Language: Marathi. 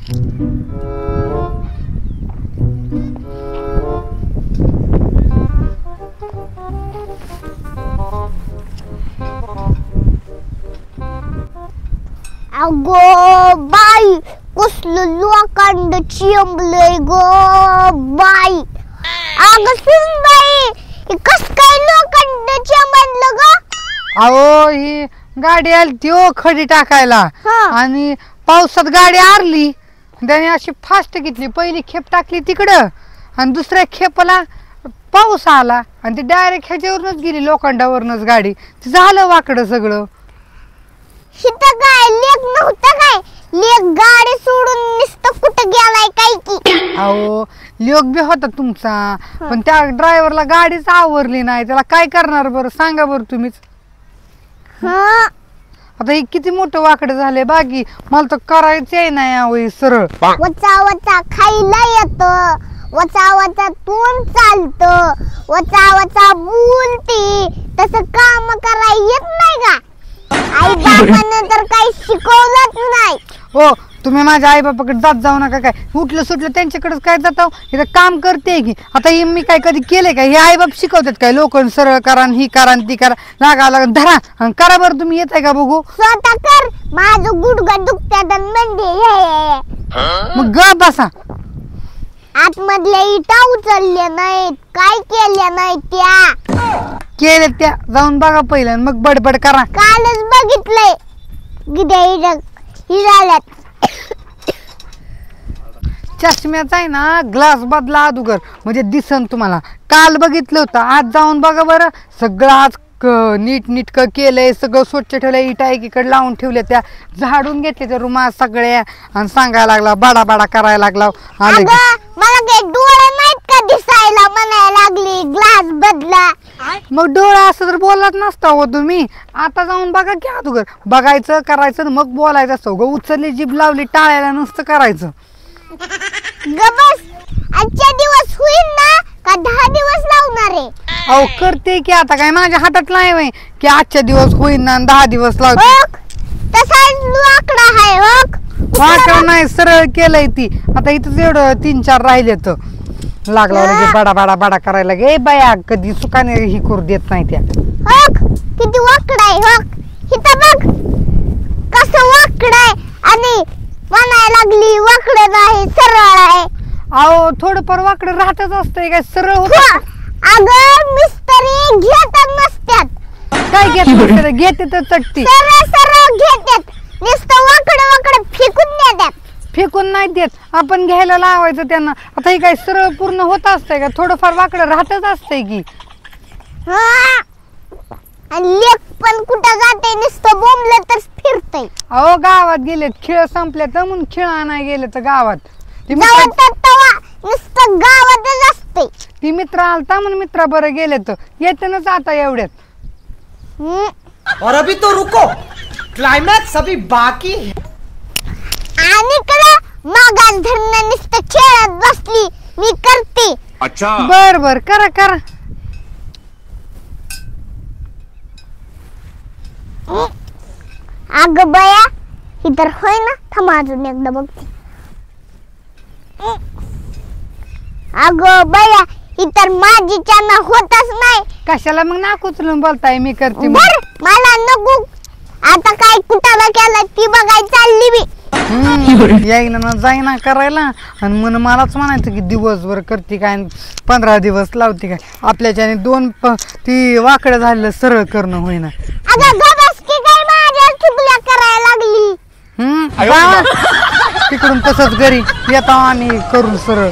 अगो बाई कसलं लोखंड चिंबलंय गो बाई. अगं सुन बाई कस काय लोखंड चिंबलं ग? अहो ही गाडी आली ती खडी टाकायला आणि पावसात गाडी आरली. त्याने अशी फास्ट घेतली. पहिली खेप टाकली तिकडं आणि दुसऱ्या खेपाला पाऊस आला आणि ती डायरेक्ट ह्याच्यावरूनच गेली लोखंडावरूनच गाडी. झालं वाकडं सगळं. हिथं काय लेक नव्हतं काय? लेक गाडी सोडून नुसतं कुठं गेलाय काय की? अहो लोक बी होता तुमचा पण त्या ड्रायव्हरला गाडीच आवरली नाही. त्याला काय करणार बरं सांगा बरं तुम्हीच. आता हे किती मोठं वाकडं झालंय बाकी. मला तर करायचं आहे नाही यावेळी सरळ. वचा वचा खायला येतं, वचा वचा तोंड चालतं, वचा वचा बोलते, तसं काम करायला येत नाही का? आई बापानं तर काही शिकवलंच नाही. हो तुम्ही माझ्या आई बापाकडे जात जाऊ नका. काय उठलं सुटलं त्यांच्याकडेच काय जातो. इथं काम करते की आता हे मी काय कधी केलंय का? हे आई बाप शिकवतात काय? लोक सरळ करा ही करा ती करा. लागा लागा धरा करा बरं. तुम्ही येत आहे का बघू? स्वतः कर. माझं गुडघं दुखतात म्हणजे मग ग बसा. आतमधल्या इटा उचलल्या नाहीत, काय केल्या नाही त्या केले त्या जाऊन बघा पहिलं मग बडबड करा. कालच बघितलंय गिद्या हिराल्यात. चष्म्याचा आहे ना ग्लास बदला अगोदर म्हणजे दिसन तुम्हाला. काल बघितलं होतं आज जाऊन बघा बरं. सगळं आज नीट नीटकं केलंय. सगळं स्वच्छ ठेवलंय. इटा एकीकडे लावून ठेवल्या त्या झाडून घेतले त्या रुमा सगळ्या आणि सांगायला लागला बाडा बाडा करायला लागला. मला काही डोळे नाहीत का दिसायला म्हणायला लागली ग्लास बदला. मग डोळा असं तर बोलत नसता हो तुम्ही. आता जाऊन बघा की अगोदर बघायचं करायचं मग बोलायचं असतं. ग उचलली जीभ लावली टाळायला नुसतं करायचं. गबस आजच्या दिवस होईल ना का 10 दिवस लावणार आहे? अहो करते की आता काय माझ्या हातात नाही की आजच्या दिवस होईल ना 10 दिवस लावते. तसा लाकडा आहे वाकडा नाही सरळ केलंय ती. आता इथंच एवढं 3-4 राहिले तर लागला लगे बाडा बाडा बाडा करायला. गे बाया कधी सुखाने ही करू देत नाही त्या. किती वाकडा आहे इथं बघ कसं वाकडा आहे आणि म्हणायला लागली वाकडं नाही सरळ आहे. अहो थोडंफार वाकडं राहतच असतंय काय सरळ होत. अगं मिस्त्री घेतात नसत्यात. काय घेत घेते तर चटती सरळ सरळ घेतात. नुसतं वाकडं वाकडं फेकून देतात. फेकून नाही देत आपण घ्यायला लावायचं त्यांना. आता हे काय सरळ पूर्ण होत असतंय का? थोडंफार वाकडं राहतच असतंय की. आणि लेक पण कुठं जाते नुसतं बोंबलं तर फिरतय. अहो गावात गेले खेळ संपले तर म्हणून खेळा नाही गेले तर गावात नुसतं गावातच असते. ती मित्र आलता म्हणून मित्रा बरं गेले तर येतनच आता एवढ्यात. और अभी तो रुको क्लाइमैक्स अभी बाकी है. आणि कडे मागास धरणं नुसतं खेळत बसली मी करते. अच्छा बर बर करा करा. अगं बया ही तर होय ना. थांब अजून एकदा बघते. अगं बया ही तर माझीच्या ना होतच नाही. कशाला मग नाक उचलून बोलताय मी करते. मला नको. आता काय कुठाला केला ती बघाय चालली मी. यायला ना जाईना करायला आणि मन मलाच म्हणायचं की दिवसभर करते काय 15 दिवस लावते काय. आपल्याच्याने 2 ती वाकडं झालेलं सरळ करणं होईना. अगं गबस की काय माझ्या चुगल्या करायला लागली. तिकडून तसंच घरी येतो आणि करून सरळ.